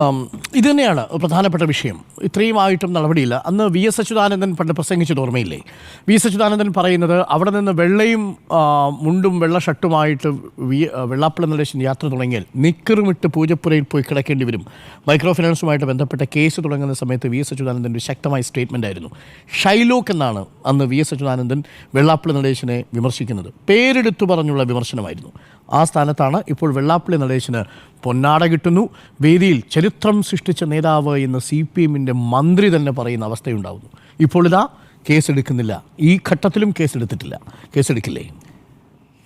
ഇത് തന്നെയാണ് പ്രധാനപ്പെട്ട വിഷയം. ഇത്രയുമായിട്ടും നടപടിയില്ല. അന്ന് വി എസ് അച്യുതാനന്ദൻ പണ്ട് പ്രസംഗിച്ചത് ഓർമ്മയില്ലേ? വി എസ് അച്യുതാനന്ദൻ പറയുന്നത് അവിടെ നിന്ന് വെള്ളയും മുണ്ടും വെള്ള ഷർട്ടുമായിട്ട് വെള്ളാപ്പള്ളി നടേശൻ യാത്ര തുടങ്ങിയാൽ നിക്കറുമിട്ട് പൂജപ്പുരയിൽ പോയി കിടക്കേണ്ടി വരും. മൈക്രോ ഫിനാൻസുമായിട്ട് ബന്ധപ്പെട്ട കേസ് തുടങ്ങുന്ന സമയത്ത് വി എസ് അച്യുതാനന്ദൻ്റെ ശക്തമായ സ്റ്റേറ്റ്മെൻ്റ് ആയിരുന്നു. ഷൈലോക്ക് എന്നാണ് അന്ന് വി എസ് അച്യുതാനന്ദൻ വെള്ളാപ്പള്ളി നടേശനെ വിമർശിക്കുന്നത്. പേരെടുത്തു പറഞ്ഞുള്ള വിമർശനമായിരുന്നു. ആ സ്ഥാനത്താണ് ഇപ്പോൾ വെള്ളാപ്പള്ളി നടേശന് പൊന്നാട കിട്ടുന്നു. വേദിയിൽ ചരിത്രം സൃഷ്ടിച്ച നേതാവ് എന്ന് CPM-ൻ്റെ മന്ത്രി തന്നെ പറയുന്ന അവസ്ഥയുണ്ടാകുന്നു. ഇപ്പോൾ ഇതാ കേസെടുക്കുന്നില്ല. ഈ ഘട്ടത്തിലും കേസെടുക്കില്ലേ?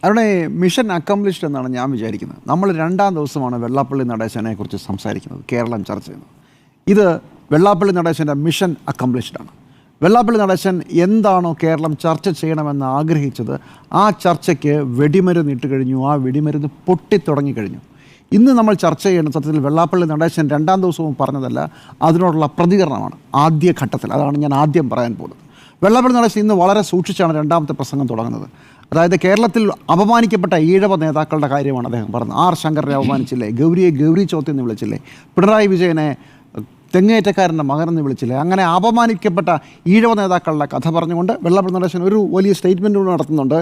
അവിടെ മിഷൻ അക്കംപ്ലിഷ്ഡ് എന്നാണ് ഞാൻ വിചാരിക്കുന്നത്. നമ്മൾ 2-ാം ദിവസമാണ് വെള്ളാപ്പള്ളി നടേശനെ കുറിച്ച് സംസാരിക്കുന്നത്, കേരളം ചർച്ച ചെയ്യുന്നത്. ഇത് വെള്ളാപ്പള്ളി നടേശൻ്റെ മിഷൻ അക്കംപ്ലിഷ്ഡ് ആണ്. വെള്ളാപ്പള്ളി നടേശൻ എന്താണോ കേരളം ചർച്ച ചെയ്യണമെന്ന് ആഗ്രഹിച്ചത്, ആ ചർച്ചയ്ക്ക് വെടിമരുന്ന് ഇട്ട് കഴിഞ്ഞു. ആ വെടിമരുന്ന് പൊട്ടിത്തുടങ്ങിക്കഴിഞ്ഞു. ഇന്ന് നമ്മൾ ചർച്ച ചെയ്യുന്ന സത്യത്തിൽ വെള്ളാപ്പള്ളി നടേശൻ 2-ാം ദിവസവും പറഞ്ഞതല്ല, അതിനോടുള്ള പ്രതികരണമാണ് ആദ്യ ഘട്ടത്തിൽ. അതാണ് ഞാൻ ആദ്യം പറയാൻ പോകുന്നത്. വെള്ളാപ്പള്ളി നടേശൻ ഇന്ന് വളരെ സൂക്ഷിച്ചാണ് 2-ാമത്തെ പ്രസംഗം തുടങ്ങുന്നത്. അതായത് കേരളത്തിൽ അപമാനിക്കപ്പെട്ട ഈഴവ നേതാക്കളുടെ കാര്യമാണ് അദ്ദേഹം പറഞ്ഞത്. ആർ ശങ്കറിനെ അപമാനിച്ചില്ലേ, ഗൗരിയെ ഗൗരി ചോദ്യം എന്ന് വിളിച്ചില്ലേ, പിണറായി വിജയനെ തെങ്ങേറ്റക്കാരൻ്റെ മകനെന്ന് വിളിച്ചില്ലേ, അങ്ങനെ അപമാനിക്കപ്പെട്ട ഈഴവ നേതാക്കളുടെ കഥ പറഞ്ഞുകൊണ്ട് വെള്ളാപ്പള്ളി നടേശൻ ഒരു വലിയ സ്റ്റേറ്റ്മെൻറ്റ് കൂടെ നടത്തുന്നുണ്ട്.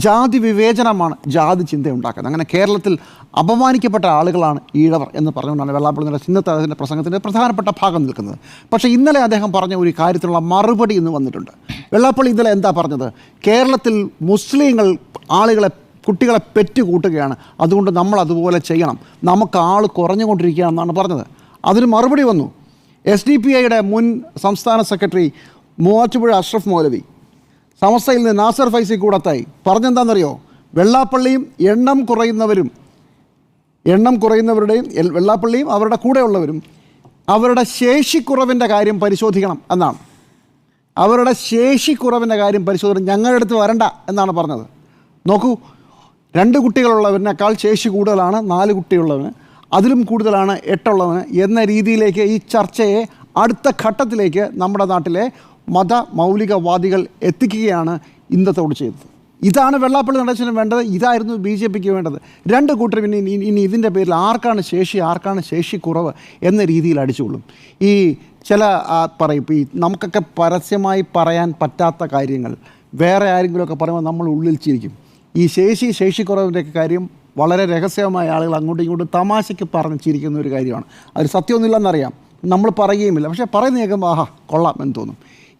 ജാതി വിവേചനമാണ് ജാതി ചിന്ത ഉണ്ടാക്കുന്നത്. അങ്ങനെ കേരളത്തിൽ അപമാനിക്കപ്പെട്ട ആളുകളാണ് ഈഴവർ എന്ന് പറഞ്ഞുകൊണ്ടാണ് വെള്ളാപ്പള്ളി നടേശൻ ഇന്നത്തെ അതിൻ്റെ പ്രസംഗത്തിൻ്റെ പ്രധാനപ്പെട്ട ഭാഗം നിൽക്കുന്നത്. പക്ഷേ ഇന്നലെ അദ്ദേഹം പറഞ്ഞ ഒരു കാര്യത്തിലുള്ള മറുപടി ഇന്ന് വന്നിട്ടുണ്ട്. വെള്ളാപ്പള്ളി ഇന്നലെ എന്താ പറഞ്ഞത്? കേരളത്തിൽ മുസ്ലിങ്ങൾ കുട്ടികളെ പെറ്റുകൂട്ടുകയാണ്, അതുകൊണ്ട് നമ്മൾ അതുപോലെ ചെയ്യണം, നമുക്ക് ആൾ കുറഞ്ഞുകൊണ്ടിരിക്കുകയാണെന്നാണ് പറഞ്ഞത്. അതിന് മറുപടി വന്നു. SDPIയുടെ മുൻ സംസ്ഥാന സെക്രട്ടറി മൂവാറ്റുപുഴ അഷ്റഫ് മൗലവി, സമസ്തയിൽ നിന്ന് നാസർ ഫൈസി കൂടത്തായി പറഞ്ഞെന്താണെന്നറിയോ? വെള്ളാപ്പള്ളിയും എണ്ണം കുറയുന്നവരുടെയും വെള്ളാപ്പള്ളിയും അവരുടെ കൂടെയുള്ളവരും അവരുടെ ശേഷിക്കുറവിൻ്റെ കാര്യം പരിശോധിക്കണം എന്നാണ്. അവരുടെ ശേഷിക്കുറവിൻ്റെ കാര്യം പരിശോധിക്കണം, ഞങ്ങളുടെ അടുത്ത് വരണ്ട എന്നാണ് പറഞ്ഞത്. നോക്കൂ, 2 കുട്ടികളുള്ളവരിനേക്കാൾ ശേഷി കൂടുതലാണ് 4 കുട്ടിയുള്ളവന്, അതിലും കൂടുതലാണ് 8 ഉള്ളവന് എന്ന രീതിയിലേക്ക് ഈ ചർച്ചയെ അടുത്ത ഘട്ടത്തിലേക്ക് നമ്മുടെ നാട്ടിലെ മൗലികവാദികൾ എത്തിക്കുകയാണ് ഇന്നത്തോട് ചെയ്തത്. ഇതാണ് വെള്ളാപ്പള്ളി നടേശന് വേണ്ടത്, ഇതായിരുന്നു BJPക്ക് വേണ്ടത്. 2 കൂട്ടരും ഇനി ഇതിൻ്റെ പേരിൽ ആർക്കാണ് ശേഷി കുറവ് എന്ന രീതിയിൽ അടിച്ചുകൊള്ളും. ഈ ചില പറയും, ഈ നമുക്കൊക്കെ പരസ്യമായി പറയാൻ പറ്റാത്ത കാര്യങ്ങൾ വേറെ ആരെങ്കിലുമൊക്കെ പറയുമ്പോൾ നമ്മൾ ഉള്ളിൽ ചിരിക്കും. ഈ ശേഷിക്കുറവിൻ്റെയൊക്കെ കാര്യം വളരെ രഹസ്യമായ ആളുകൾ അങ്ങോട്ടും ഇങ്ങോട്ടും തമാശയ്ക്ക് പറഞ്ഞ് ചിരിക്കുന്ന ഒരു കാര്യമാണ്. അതിൽ സത്യമൊന്നുമില്ലെന്നറിയാം, നമ്മൾ പറയുകയുമില്ല, പക്ഷേ പറയുന്ന കേൾക്കുമ്പോൾ ആഹാ കൊള്ളാം എന്ന് തോന്നും.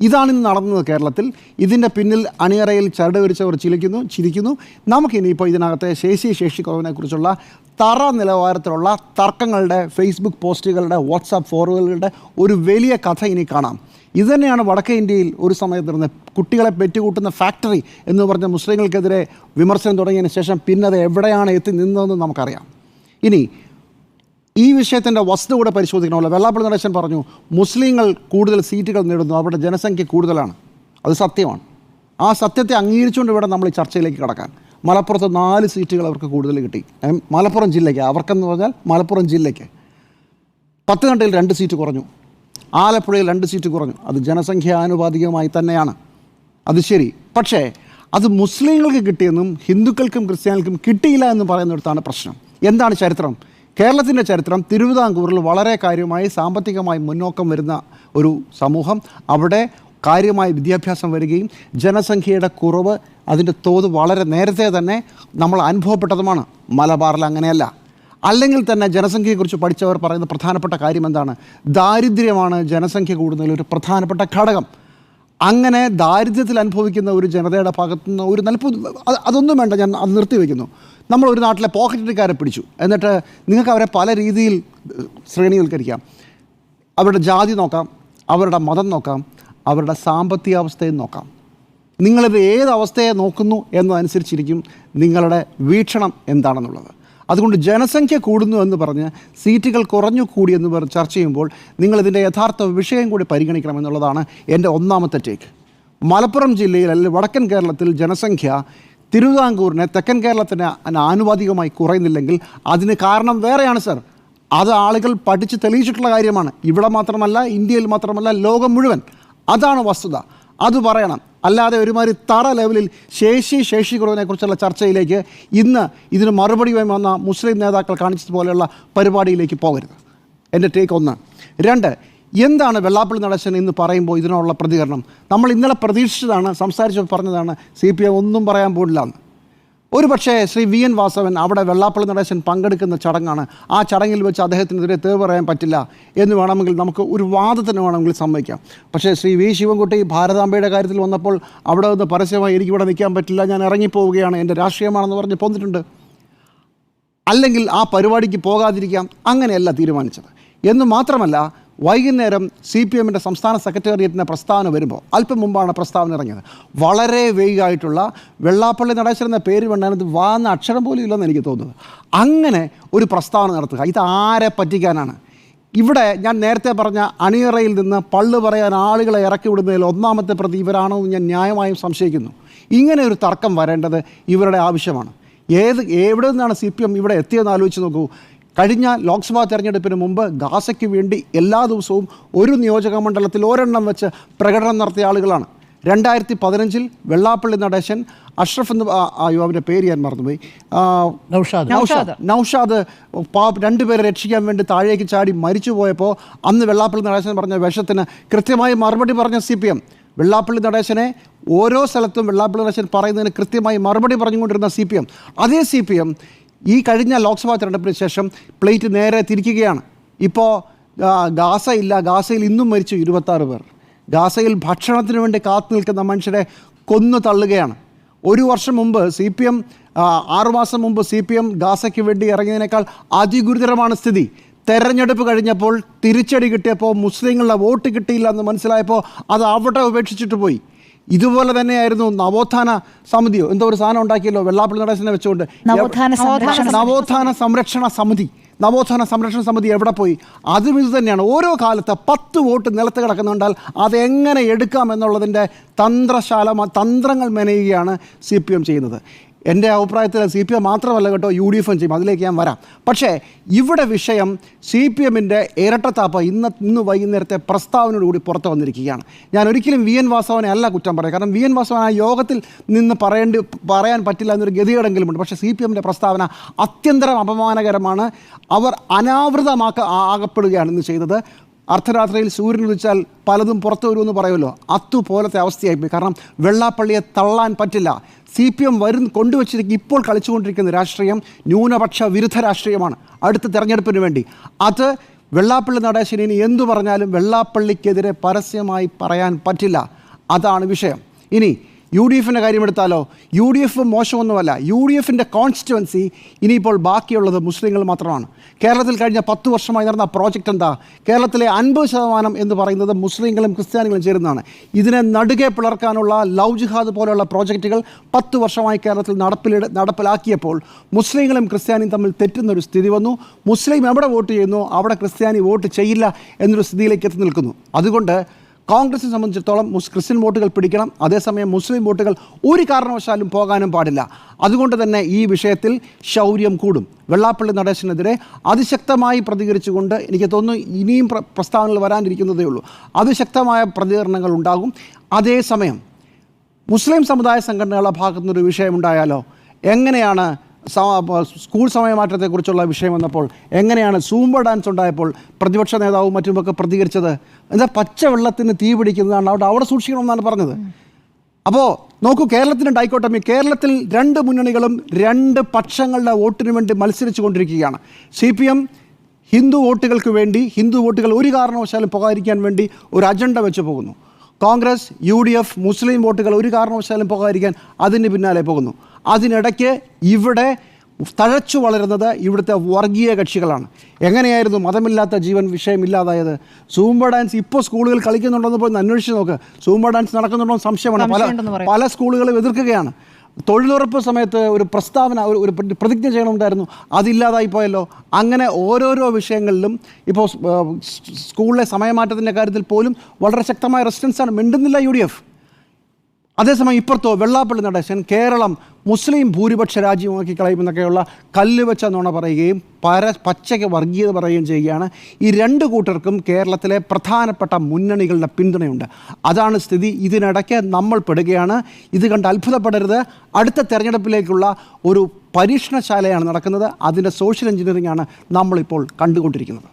ഇതാണിന്ന് നടന്നത് കേരളത്തിൽ. ഇതിൻ്റെ പിന്നിൽ അണിയറയിൽ ചരട് വരിച്ചവർ ചിരിക്കുന്നു. നമുക്കിനിയിപ്പോൾ ഇതിനകത്തെ ശേഷിക്കുറവിനെക്കുറിച്ചുള്ള തറ നിലവാരത്തിലുള്ള തർക്കങ്ങളുടെ, ഫേസ്ബുക്ക് പോസ്റ്റുകളുടെ, വാട്സാപ്പ് ഫോർവേഡുകളുടെ ഒരു വലിയ കഥ ഇനി കാണാം. ഇതുതന്നെയാണ് വടക്കേ ഇന്ത്യയിൽ ഒരു സമയത്ത് നടന്ന കുട്ടികളെ പെറ്റുകൂട്ടുന്ന ഫാക്ടറി എന്ന് പറഞ്ഞ മുസ്ലിങ്ങൾക്കെതിരെ വിമർശനം തുടങ്ങിയതിന് ശേഷം പിന്നെ അത് എവിടെയാണ് എത്തി നിന്നതെന്ന് നമുക്കറിയാം. ഇനി ഈ വിഷയത്തിൻ്റെ വസ്തുത കൂടെ പരിശോധിക്കണമല്ലോ. വെള്ളാപ്പള്ളി നടേശൻ പറഞ്ഞു മുസ്ലിങ്ങൾ കൂടുതൽ സീറ്റുകൾ നേടുന്നു, അവരുടെ ജനസംഖ്യ കൂടുതലാണ്. അത് സത്യമാണ്. ആ സത്യത്തെ അംഗീകരിച്ചുകൊണ്ട് ഇവിടെ നമ്മൾ ഈ ചർച്ചയിലേക്ക് കടക്കാൻ. മലപ്പുറത്ത് 4 സീറ്റുകൾ അവർക്ക് കൂടുതൽ കിട്ടി. മലപ്പുറം ജില്ലയ്ക്ക്, അവർക്കെന്ന് പറഞ്ഞാൽ മലപ്പുറം ജില്ലയ്ക്ക്. പത്തനംതിട്ടയിൽ 2 സീറ്റ് കുറഞ്ഞു, ആലപ്പുഴയിൽ 2 സീറ്റ് കുറഞ്ഞു. അത് ജനസംഖ്യാനുപാതികമായി തന്നെയാണ്, അത് ശരി. പക്ഷേ അത് മുസ്ലിങ്ങൾക്ക് കിട്ടിയെന്നും ഹിന്ദുക്കൾക്കും ക്രിസ്ത്യാനികൾക്കും കിട്ടിയില്ല എന്ന് പറയുന്നിടത്താണ് പ്രശ്നം. എന്താണ് ചരിത്രം? കേരളത്തിൻ്റെ ചരിത്രം, തിരുവിതാംകൂറിൽ വളരെ കാര്യമായി സാമ്പത്തികമായി മുന്നോക്കം വരുന്ന ഒരു സമൂഹം, അവിടെ കാര്യമായി വിദ്യാഭ്യാസം വരികയും ജനസംഖ്യയുടെ കുറവ്, അതിൻ്റെ തോത് വളരെ നേരത്തെ തന്നെ നമ്മൾ അനുഭവപ്പെട്ടതുമാണ്. മലബാറിൽ അങ്ങനെയല്ല. അല്ലെങ്കിൽ തന്നെ ജനസംഖ്യയെക്കുറിച്ച് പഠിച്ചവർ പറയുന്ന പ്രധാനപ്പെട്ട കാര്യം എന്താണ്? ദാരിദ്ര്യമാണ് ജനസംഖ്യ കൂടുന്നതിൽ ഒരു പ്രധാനപ്പെട്ട ഘടകം. അങ്ങനെ ദാരിദ്ര്യത്തിൽ അനുഭവിക്കുന്ന ഒരു ജനതയുടെ ഭാഗത്തുനിന്ന് ഒരു അതൊന്നും വേണ്ട, ഞാൻ അത് നിർത്തിവെക്കുന്നു. നമ്മൾ ഒരു നാട്ടിലെ പോക്കറ്റടിക്കാരെ പിടിച്ചു, എന്നിട്ട് നിങ്ങൾക്ക് അവരെ പല രീതിയിൽ ശ്രേണിവൽക്കരിക്കാം. അവരുടെ ജാതി നോക്കാം, അവരുടെ മതം നോക്കാം, അവരുടെ സാമ്പത്തിക അവസ്ഥയും നോക്കാം. നിങ്ങളിത് ഏത് അവസ്ഥയെ നോക്കുന്നു എന്നതനുസരിച്ചിരിക്കും നിങ്ങളുടെ വീക്ഷണം എന്താണെന്നുള്ളത്. അതുകൊണ്ട് ജനസംഖ്യ കൂടുന്നു എന്ന് പറഞ്ഞ് സീറ്റുകൾ കുറഞ്ഞു പറഞ്ഞ് ചർച്ച ചെയ്യുമ്പോൾ നിങ്ങളിതിൻ്റെ യഥാർത്ഥ വിഷയം കൂടി പരിഗണിക്കണമെന്നുള്ളതാണ് എൻ്റെ ഒന്നാമത്തെ ടേക്ക്. മലപ്പുറം ജില്ലയിൽ അല്ലെങ്കിൽ വടക്കൻ കേരളത്തിൽ ജനസംഖ്യ തിരുവിതാംകൂറിനെ തെക്കൻ കേരളത്തിന് ആനുപാതികമായി കുറയുന്നില്ലെങ്കിൽ അതിന് കാരണം വേറെയാണ് സർ. അത് ആളുകൾ പഠിച്ച് തെളിയിച്ചിട്ടുള്ള കാര്യമാണ്. ഇവിടെ മാത്രമല്ല, ഇന്ത്യയിൽ മാത്രമല്ല, ലോകം മുഴുവൻ. അതാണ് വസ്തുത. അത് പറയണം. അല്ലാതെ ഒരുമാതിരി തറ ലെവലിൽ ശേഷി കുറവിനെക്കുറിച്ചുള്ള ചർച്ചയിലേക്ക് ഇന്ന് ഇതിന് മറുപടി വന്ന മുസ്ലിം നേതാക്കൾ കാണിച്ചതുപോലെയുള്ള പരിപാടിയിലേക്ക് പോകരുത്. എൻ്റെ ടേക്ക് 1. 2, എന്താണ് വെള്ളാപ്പള്ളി നടേശൻ എന്ന് പറയുമ്പോൾ ഇതിനുള്ള പ്രതികരണം? നമ്മൾ ഇന്നലെ പ്രതീക്ഷിച്ചതാണ്, സംസാരിച്ചപ്പോൾ പറഞ്ഞതാണ് CPM ഒന്നും പറയാൻ പോകില്ല എന്ന്. ഒരു പക്ഷേ ശ്രീ VN വാസവൻ അവിടെ വെള്ളാപ്പള്ളി നടേശൻ പങ്കെടുക്കുന്ന ചടങ്ങാണ്, ആ ചടങ്ങിൽ വെച്ച് അദ്ദേഹത്തിനെതിരെ തേവ് പറയാൻ പറ്റില്ല എന്ന് വേണമെങ്കിൽ നമുക്ക് ഒരു വാദത്തിന് വേണമെങ്കിൽ സമ്മതിക്കാം. പക്ഷേ ശ്രീ V ശിവൻകുട്ടി ഭാരതാംബയുടെ കാര്യത്തിൽ വന്നപ്പോൾ അവിടെ നിന്ന് പരസ്യമായി എനിക്കിവിടെ നിൽക്കാൻ പറ്റില്ല, ഞാൻ ഇറങ്ങിപ്പോവുകയാണ്, എൻ്റെ രാഷ്ട്രീയമാണെന്ന് പറഞ്ഞ് പോന്നിട്ടുണ്ട്. അല്ലെങ്കിൽ ആ പരിപാടിക്ക് പോകാതിരിക്കാം, അങ്ങനെയല്ല തീരുമാനിച്ചത്. എന്ന് മാത്രമല്ല, വൈകുന്നേരം CPMൻ്റെ സംസ്ഥാന സെക്രട്ടേറിയറ്റിൻ്റെ പ്രസ്താവന വരുമ്പോൾ, അല്പം മുമ്പാണ് പ്രസ്താവന ഇറങ്ങിയത്, വളരെ വേഗമായിട്ടുള്ള വെള്ളാപ്പള്ളി നടേശൻ എന്ന പേര് വേണ്ടത് വാന്ന അക്ഷരം പോലും ഇല്ലെന്ന് എനിക്ക് തോന്നുന്നത്. അങ്ങനെ ഒരു പ്രസ്താവന നടത്തുക, ഇത് ആരെ പറ്റിക്കാനാണ്? ഇവിടെ ഞാൻ നേരത്തെ പറഞ്ഞ അണിയറയിൽ നിന്ന് പള്ളു പറയാൻ ആളുകളെ ഇറക്കി വിടുന്നതിൽ ഒന്നാമത്തെ പ്രതി ഇവരാണോ എന്ന് ഞാൻ ന്യായമായും സംശയിക്കുന്നു. ഇങ്ങനെ ഒരു തർക്കം വരേണ്ടത് ഇവരുടെ ആവശ്യമാണ്. എവിടെ നിന്നാണ് CPM ഇവിടെ എത്തിയെന്ന് ആലോചിച്ച് നോക്കൂ. കഴിഞ്ഞ ലോക്സഭാ തെരഞ്ഞെടുപ്പിന് മുമ്പ് ഗാസയ്ക്ക് വേണ്ടി എല്ലാ ദിവസവും ഒരു നിയോജക മണ്ഡലത്തിൽ ഒരെണ്ണം വെച്ച് പ്രകടനം നടത്തിയ ആളുകളാണ്. 2015 വെള്ളാപ്പള്ളി നടേശൻ, അഷ്റഫ് എന്ന് അവൻ്റെ പേര് ഞാൻ മറന്നുപോയി, നൗഷാദ് രണ്ടുപേരെ രക്ഷിക്കാൻ വേണ്ടി താഴേക്ക് ചാടി മരിച്ചു പോയപ്പോൾ അന്ന് വെള്ളാപ്പള്ളി നടേശൻ പറഞ്ഞ വിഷത്തിന് കൃത്യമായി മറുപടി പറഞ്ഞ CPM. വെള്ളാപ്പള്ളി നടേശനെ ഓരോ സ്ഥലത്തും വെള്ളാപ്പള്ളി നടേശൻ പറയുന്നതിന് കൃത്യമായി മറുപടി പറഞ്ഞുകൊണ്ടിരുന്ന CPM. അതേ CPM ഈ കഴിഞ്ഞ ലോക്സഭാ തെരഞ്ഞെടുപ്പിന് ശേഷം പ്ലേറ്റ് നേരെ തിരിക്കുകയാണ്. ഇപ്പോൾ ഗാസ ഇല്ല, ഗാസയിൽ ഇന്നും മരിച്ചു 26 പേർ. ഗാസയിൽ ഭക്ഷണത്തിന് വേണ്ടി കാത്തു നിൽക്കുന്ന മനുഷ്യരെ കൊന്നു തള്ളുകയാണ്. ഒരു വർഷം മുമ്പ് CPM 6 മാസം മുമ്പ് CPM ഗാസയ്ക്ക് വേണ്ടി ഇറങ്ങിയതിനേക്കാൾ അതിഗുരുതരമാണ് സ്ഥിതി. തെരഞ്ഞെടുപ്പ് കഴിഞ്ഞപ്പോൾ തിരിച്ചടി കിട്ടിയപ്പോൾ മുസ്ലിങ്ങളുടെ വോട്ട് കിട്ടിയില്ല എന്ന് മനസ്സിലായപ്പോൾ അത് അവിടെ ഉപേക്ഷിച്ചിട്ട് പോയി. ഇതുപോലെ തന്നെയായിരുന്നു നവോത്ഥാന സമിതിയോ എന്തോ ഒരു സാധനം ഉണ്ടാക്കിയല്ലോ വെള്ളാപ്പള്ളി നടേശനെ വെച്ചുകൊണ്ട്, നവോത്ഥാന സംരക്ഷണ സമിതി എവിടെ പോയി? അതും ഇത് തന്നെയാണ്. ഓരോ കാലത്ത് 10 വോട്ട് നിലത്ത് കിടക്കുന്നുണ്ടാൽ അതെങ്ങനെ എടുക്കാം എന്നുള്ളതിൻ്റെ തന്ത്രങ്ങൾ മെനയുകയാണ് CPM ചെയ്യുന്നത്. എൻ്റെ അഭിപ്രായത്തിൽ CPM മാത്രമല്ല കേട്ടോ, UDF ചെയ്യും, അതിലേക്ക് ഞാൻ വരാം. പക്ഷേ ഇവിടെ വിഷയം CPMൻ്റെ ഇരട്ടത്താപ്പ് ഇന്ന് വൈകുന്നേരത്തെ പ്രസ്താവനയോടുകൂടി പുറത്തു വന്നിരിക്കുകയാണ്. ഞാൻ ഒരിക്കലും VN വാസവനെ അല്ല കുറ്റം പറയാം, കാരണം VN വാസവൻ ആ യോഗത്തിൽ നിന്ന് പറയാൻ പറ്റില്ല എന്നൊരു ഗതികേടെങ്കിലും ഉണ്ട്. പക്ഷേ CPMൻ്റെ പ്രസ്താവന അത്യന്തരം അപമാനകരമാണ്. അവർ അനാവൃതമാകപ്പെടുകയാണ് ഇന്ന് ചെയ്തത്. അർദ്ധരാത്രിയിൽ സൂര്യൻ ഉദിച്ചാൽ പലതും പുറത്തു വരുമെന്ന് പറയുമല്ലോ, അതുപോലത്തെ അവസ്ഥയായിപ്പോയി. കാരണം വെള്ളാപ്പള്ളിയെ തള്ളാൻ പറ്റില്ല. CPM കൊണ്ടുവച്ചിരിക്കുന്ന ഇപ്പോൾ കളിച്ചുകൊണ്ടിരിക്കുന്ന രാഷ്ട്രീയം ന്യൂനപക്ഷ വിരുദ്ധ രാഷ്ട്രീയമാണ് അടുത്ത തെരഞ്ഞെടുപ്പിന് വേണ്ടി. അത് വെള്ളാപ്പള്ളി നടേശൻ ഇനി എന്തു പറഞ്ഞാലും വെള്ളാപ്പള്ളിക്കെതിരെ പരസ്യമായി പറയാൻ പറ്റില്ല. അതാണ് വിഷയം. ഇനി UDFിൻ്റെ കാര്യമെടുത്താലോ, UDF മോശമൊന്നുമല്ല. UDFിൻ്റെ കോൺസ്റ്റിറ്റ്യുവൻസി ഇനിയിപ്പോൾ ബാക്കിയുള്ളത് മുസ്ലിങ്ങൾ മാത്രമാണ്. കേരളത്തിൽ കഴിഞ്ഞ 10 വർഷമായി നടന്ന പ്രോജക്റ്റ് എന്താ? കേരളത്തിലെ 50% എന്ന് പറയുന്നത് മുസ്ലിങ്ങളും ക്രിസ്ത്യാനികളും ചേരുന്നതാണ്. ഇതിനെ നടുകെ പിളർക്കാനുള്ള ലവ് ജിഹാദ് പോലെയുള്ള പ്രോജക്റ്റുകൾ 10 വർഷമായി കേരളത്തിൽ നടപ്പിലാക്കിയപ്പോൾ മുസ്ലിങ്ങളും ക്രിസ്ത്യാനിയും തമ്മിൽ തെറ്റുന്നൊരു സ്ഥിതി വന്നു. മുസ്ലിം എവിടെ വോട്ട് ചെയ്യുന്നു അവിടെ ക്രിസ്ത്യാനി വോട്ട് ചെയ്യില്ല എന്നൊരു സ്ഥിതിയിലേക്ക് എത്തി നിൽക്കുന്നു. അതുകൊണ്ട് കോൺഗ്രസിനെ സംബന്ധിച്ചിടത്തോളം ക്രിസ്ത്യൻ വോട്ടുകൾ പിടിക്കണം, അതേസമയം മുസ്ലിം വോട്ടുകൾ ഒരു കാരണവശാലും പോകാനും പാടില്ല. അതുകൊണ്ട് തന്നെ ഈ വിഷയത്തിൽ ശൗര്യം കൂടും. വെള്ളാപ്പള്ളി നടേശനെതിരെ അതിശക്തമായി പ്രതികരിച്ചുകൊണ്ട് എനിക്ക് തോന്നുന്നു ഇനിയും പ്രസ്താവനകൾ വരാനിരിക്കുന്നതേ ഉള്ളൂ. അതിശക്തമായ പ്രതികരണങ്ങൾ ഉണ്ടാകും. അതേസമയം മുസ്ലിം സമുദായ സംഘടനകളുടെ ഭാഗത്തുനിന്നൊരു വിഷയമുണ്ടായാലോ, എങ്ങനെയാണ് സ്കൂൾ സമയമാറ്റത്തെക്കുറിച്ചുള്ള വിഷയം വന്നപ്പോൾ എങ്ങനെയാണ് സൂംബ ഡാൻസ് ഉണ്ടായപ്പോൾ പ്രതിപക്ഷ നേതാവും മറ്റുമൊക്കെ പ്രതികരിച്ചത്? എന്താ പച്ചവെള്ളത്തിന് തീ പിടിക്കുന്നതാണ്, അവിടെ സൂക്ഷിക്കണമെന്നാണ് പറഞ്ഞത്. അപ്പോൾ നോക്കൂ, കേരളത്തിൻ്റെ ഡൈക്കോട്ടമി. കേരളത്തിൽ 2 മുന്നണികളും 2 പക്ഷങ്ങളുടെ വോട്ടിന് വേണ്ടി മത്സരിച്ചു കൊണ്ടിരിക്കുകയാണ്. CPM ഹിന്ദു വോട്ടുകൾക്ക് വേണ്ടി, ഹിന്ദു വോട്ടുകൾ ഒരു കാരണവശാലും പോകാതിരിക്കാൻ വേണ്ടി ഒരു അജണ്ട വെച്ച് പോകുന്നു. കോൺഗ്രസ്, UDF മുസ്ലിം വോട്ടുകൾ ഒരു കാരണവശാലും പോകാതിരിക്കാൻ അതിന് പിന്നാലെ പോകുന്നു. അതിനിടയ്ക്ക് ഇവിടെ തഴച്ചു വളരുന്നത് ഇവിടുത്തെ വർഗീയ കക്ഷികളാണ്. എങ്ങനെയായിരുന്നു മതമില്ലാത്ത ജീവൻ വിഷയമില്ലാതായത്? സൂംബ ഡാൻസ് ഇപ്പോൾ സ്കൂളുകൾ കളിക്കുന്നുണ്ടെന്ന് പോയി അന്വേഷിച്ച് നോക്ക്. സൂംബ ഡാൻസ് നടക്കുന്നുണ്ടോ എന്ന് സംശയമാണ്. പല സ്കൂളുകളും എതിർക്കുകയാണ്. തൊഴിലുറപ്പ് സമയത്ത് ഒരു പ്രസ്താവന, ഒരു പ്രതിജ്ഞ ചെയ്യണമുണ്ടായിരുന്നു, അതില്ലാതായി പോയല്ലോ. അങ്ങനെ ഓരോരോ വിഷയങ്ങളിലും ഇപ്പോൾ സ്കൂളിലെ സമയമാറ്റത്തിൻ്റെ കാര്യത്തിൽ പോലും വളരെ ശക്തമായ റെസിസ്റ്റൻസാണ്. മിണ്ടുന്നില്ല UDF. അതേസമയം ഇപ്പുറത്തോ വെള്ളാപ്പള്ളി നടേശൻ കേരളം മുസ്ലിം ഭൂരിപക്ഷ രാജ്യമാക്കി കളയുമെന്നൊക്കെയുള്ള കല്ല് വെച്ച നുണ പറയുകയും പച്ചയ്ക്ക് വർഗീയത പറയുകയും ചെയ്യുകയാണ്. ഈ 2 കൂട്ടർക്കും കേരളത്തിലെ പ്രധാനപ്പെട്ട മുന്നണികളുടെ പിന്തുണയുണ്ട്. അതാണ് സ്ഥിതി. ഇതിനിടയ്ക്ക് നമ്മൾ പെടുകയാണ്. ഇത് കണ്ട് അത്ഭുതപ്പെടരുത്. അടുത്ത തെരഞ്ഞെടുപ്പിലേക്കുള്ള ഒരു പരീക്ഷണശാലയാണ് നടക്കുന്നത്. അതിൻ്റെ സോഷ്യൽ എഞ്ചിനീയറിംഗ് ആണ് നമ്മളിപ്പോൾ കണ്ടുകൊണ്ടിരിക്കുന്നത്.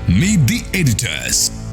Meet the editors.